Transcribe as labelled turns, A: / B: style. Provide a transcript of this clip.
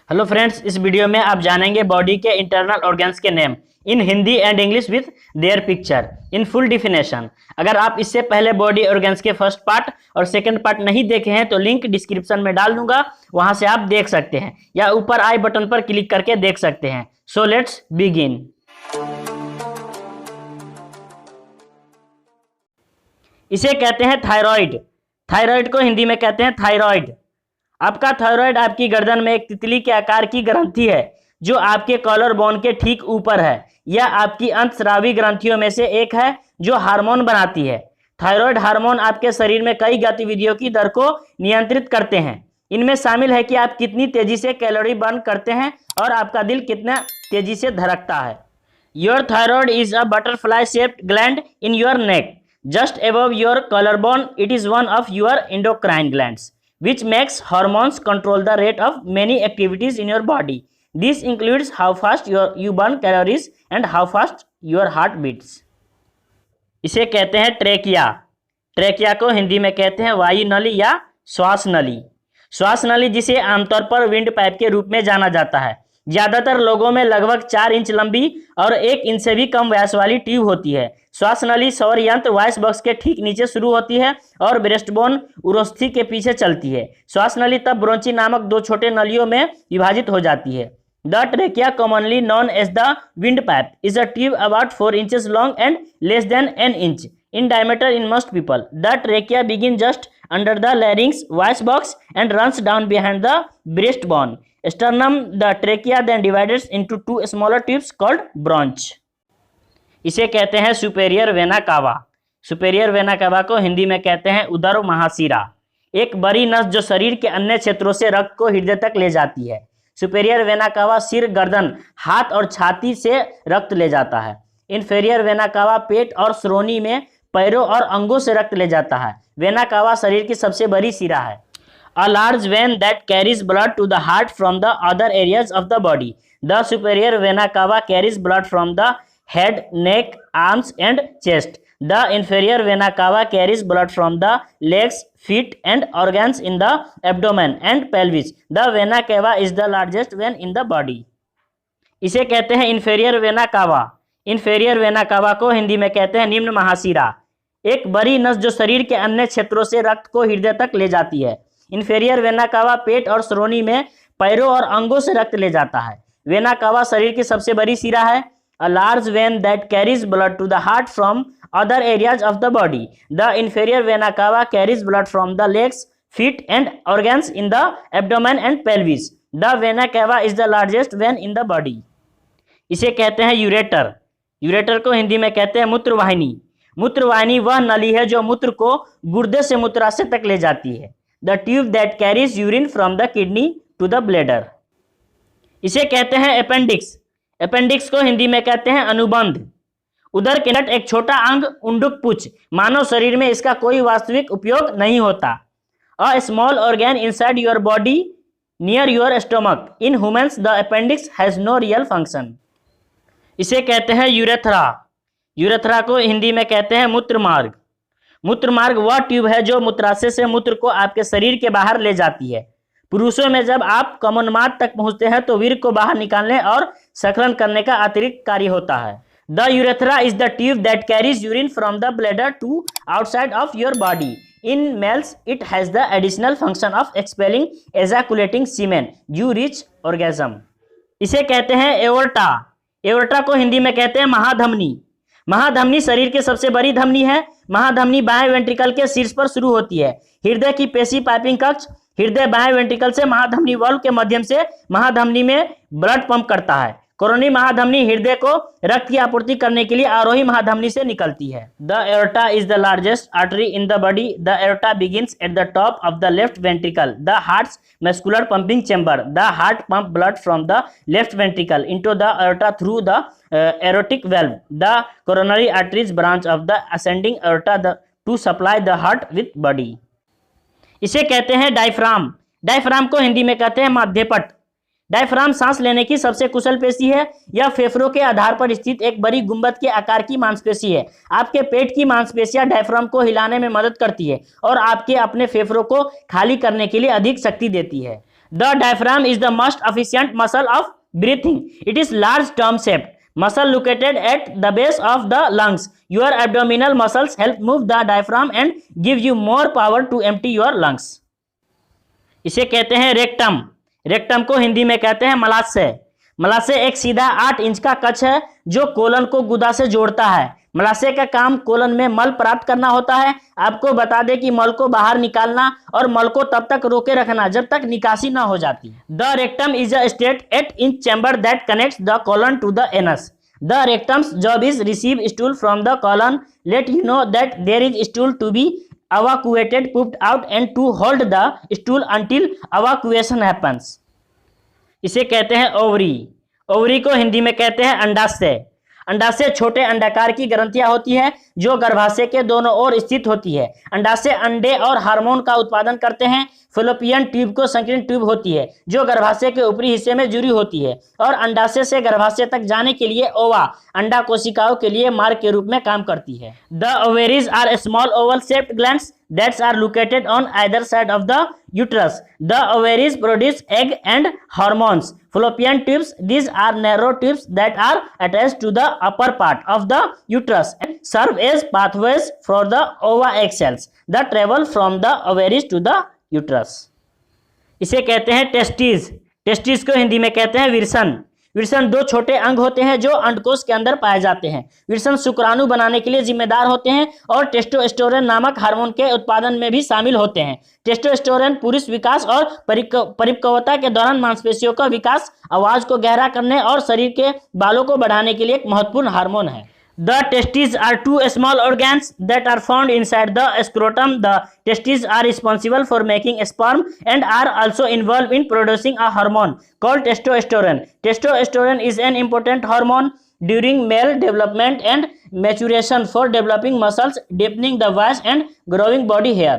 A: Hello friends, इस video में आप जानेंगे बॉडी के इंटरनल ऑर्गन्स के name in Hindi and English with their picture in full definition. अगर आप इससे पहले बॉडी ऑर्गन्स के फर्स्ट पार्ट और सेकंड पार्ट नहीं देखे हैं तो लिंक डिस्क्रिप्शन में डाल दूंगा, वहां से आप देख सकते हैं या ऊपर आई बटन पर क्लिक करके देख सकते हैं। So let's begin. इसे कहते हैं थायराइड। थायराइड को हिंदी में कहते हैं थायराइड। आपका थायराइड आपकी गर्दन में एक तितली के आकार की ग्रंथि है जो आपके कॉलर बोन के ठीक ऊपर है। यह आपकी अंतस्रावी ग्रंथियों में से एक है जो हार्मोन बनाती है। थायराइड हार्मोन आपके शरीर में कई गतिविधियों की दर को नियंत्रित करते हैं। इनमें शामिल है कि आप कितनी तेजी से कैलोरी बर्न करते हैं और आपका दिल कितना तेजी से धड़कता है। Your thyroid is a butterfly shaped gland in your neck just above your collarbone. It is one of your endocrine glands which makes hormones control the rate of many activities in your body. This includes how fast you burn calories and how fast your heart beats. इसे कहते हैं trachea. Trachea को हिंदी में कहते हैं वायु नली या श्वास नली। श्वास नली जिसे आमतौर पर विंड पाइप के रूप में जाना जाता है। ज्यादातर लोगों में लगभग 4 इंच लंबी और 1 इंच से भी कम व्यास वाली ट्यूब होती है। श्वास नली सौर यंत्र वॉइस बॉक्स के ठीक नीचे शुरू होती है और ब्रेस्टबोन उरोस्थी के पीछे चलती है। श्वास नली तब ब्रोंची नामक 2 छोटे नलियों में विभाजित हो जाती है। The trachea commonly known as the windpipe is a tube about 4 inches long and less than an inch in diameter in most people. The trachea begins just under the larynx voice box and runs down behind the breastbone. Sternum, the trachea then divides into 2 smaller tubes called bronch. इसे कहते हैं superior vena cava. Superior vena cava को हिंदी में कहते हैं उदर महाशिरा। एक बड़ी नस जो शरीर के अन्य क्षेत्रों से रक्त को हृदय तक ले जाती है। सुपेरियर वेना कावा सिर, गर्दन, हाथ और छाती से रक्त ले जाता है। इन्फेरियर वेना कावा पेट और श्रोणि में पैरों और अंगों से रक्त ले जाता है। वेना कावा शरीर की सबसे बड़ी शिरा है। A large vein that carries blood to the heart from the other areas of the body. The superior vena cava carries blood from the head, neck, arms and chest. The inferior vena cava carries blood from the legs, feet and organs in the abdomen and pelvis. The vena cava is the largest vein in the body. इसे कहते हैं inferior vena cava। inferior vena cava को हिंदी में कहते हैं निम्न महाशिरा। एक बड़ी नस जो शरीर के अन्य क्षेत्रों से रक्त को हृदय तक ले जाती है। इन्फेरियर वेना कावा पेट और श्रोणि में पैरों और अंगों से रक्त ले जाता है। वेना कावा शरीर की सबसे बड़ी शिरा है। A large vein that carries blood to the heart from other areas of the body. The inferior vena cava carries blood from the legs, feet and organs in the abdomen and pelvis. The vena cava is the largest vein in the body. इसे कहते हैं ureter. Ureter को हिंदी में कहते हैं मूत्रवाहिनी। मूत्रवाहिनी वह नली है जो मूत्र को गुर्दे से मूत्राशय तक ले जाती है। The tube that carries urine from the kidney to the bladder. इसे कहते हैं अपेंडिक्स। अपेंडिक्स को हिंदी में कहते हैं अनुबंध। उदर के निकट एक छोटा अंग उंडुक पुच्छ। मानव शरीर में इसका कोई वास्तविक उपयोग नहीं होता। A small organ inside your body near your stomach. In humans the appendix has no real function. इसे कहते हैं यूरेथ्रा। यूरेथ्रा को हिंदी में कहते हैं मूत्रमार्ग। मूत्रमार्ग वह ट्यूब है जो मूत्राशय से मूत्र को आपके शरीर के बाहर ले जाती है। पुरुषों में जब आप कमोन्माद तक पहुंचते हैं तो वीर्य को बाहर निकालने और स्खलन करने का अतिरिक्त कार्य होता है। The urethra is the tube that carries urine from the bladder to outside of your body. In males it has the additional function of expelling ejaculating semen you reach orgasm. इसे कहते हैं एओर्टा। एओर्टा को हिंदी में कहते हैं महाधमनी। महाधमनी शरीर की सबसे बड़ी धमनी है। महाधमनी बाएं वेंट्रिकल के शीर्ष पर शुरू होती है। हृदय की पेशी पाइपिंग कक्ष हृदय बाएं वेंट्रिकल से महाधमनी वाल्व के माध्यम से महाधमनी में ब्लड पंप करता है। कोरोनरी महाधमनी हृदय को रक्त की आपूर्ति करने के लिए आरोही महाधमनी से निकलती है। The aorta is the largest artery in the body. The aorta begins at the top of the left ventricle, the hearts muscular pumping chamber. The heart pump blood from the left ventricle into the aorta through the aortic valve. The coronary arteries branch of the ascending aorta to supply the heart with body. इसे कहते हैं diaphragm. Diaphragm को हिंदी में कहते हैं माध्यपट। Diaphragm सांस लेने की सबसे कुशल पेशी है। यह फेफड़ों के आधार पर स्थित एक बड़ी गुंबद के आकार की मांसपेशी है। आपके पेट की मांसपेशियां डायफ्राम को हिलाने में मदद करती है और आपके अपने फेफड़ों को खाली करने के लिए अधिक शक्ति देती है। The diaphragm is the most efficient muscle of breathing. It is large term shaped muscle located at the base of the lungs. Your abdominal muscles help move the diaphragm and give you more power to empty your lungs. इसे कहते हैं rectum. Rectum को हिंदी में कहते हैं मलाशय। मलाशय एक सीधा 8 inch का कक्ष है जो कोलन को गुदा से जोड़ता है। मलाशय का काम कोलन में मल प्राप्त करना होता है। आपको बता दें कि मल को बाहर निकालना और मल को तब तक रोके रखना जब तक निकासी ना हो जाती। The rectum is a straight 8 inch chamber that connects the colon to the anus. The rectum's job is receive stool from the colon, let you know that there is stool to be evacuated, pooped out and to hold the stool until evacuation happens. इसे कहते हैं ovary. Ovary को हिंदी में कहते हैं अंडाशय। अंडाशय छोटे अंडाकार की ग्रंथियां होती है जो गर्भाशय के दोनों ओर स्थित होती है। अंडाशय अंडे और हार्मोन का उत्पादन करते हैं। फैलोपियन ट्यूब को संकीर्ण ट्यूब होती है जो गर्भाशय के ऊपरी हिस्से में जुड़ी होती है और अंडाशय से गर्भाशय तक जाने के लिए ओवा अंडा कोशिकाओं के लिए मार्ग के रूप में काम करती है। The ovaries are small oval shaped glands that are located on either side of the uterus. The ovaries produce egg and hormones. Fallopian tubes, these are narrow tubes that are attached to the upper part of the uterus and serve as pathways for the ova egg cells that travel from the ovaries to the uterus. इसे कहते हैं testis. Testis को हिंदी में कहते हैं विरसन। विरसन 2 छोटे अंग होते हैं जो अंडकोश के अंदर पाए जाते हैं। विरसन शुक्राणु बनाने के लिए जिम्मेदार होते हैं और टेस्टोस्टेरोन नामक हार्मोन के उत्पादन में भी शामिल होते हैं। टेस्टोस्टेरोन पुरुष विकास और परिपक्वता के दौरान मांसपेशियों का विकास, आवाज को गहरा करने और शरीर के बालों को बढ़ाने के लिए एक महत्वपूर्ण हार्मोन है। The testes are 2 small organs that are found inside the scrotum. The testes are responsible for making sperm and are also involved in producing a hormone called testosterone. Testosterone is an important hormone during male development and maturation for developing muscles, deepening the voice and growing body hair.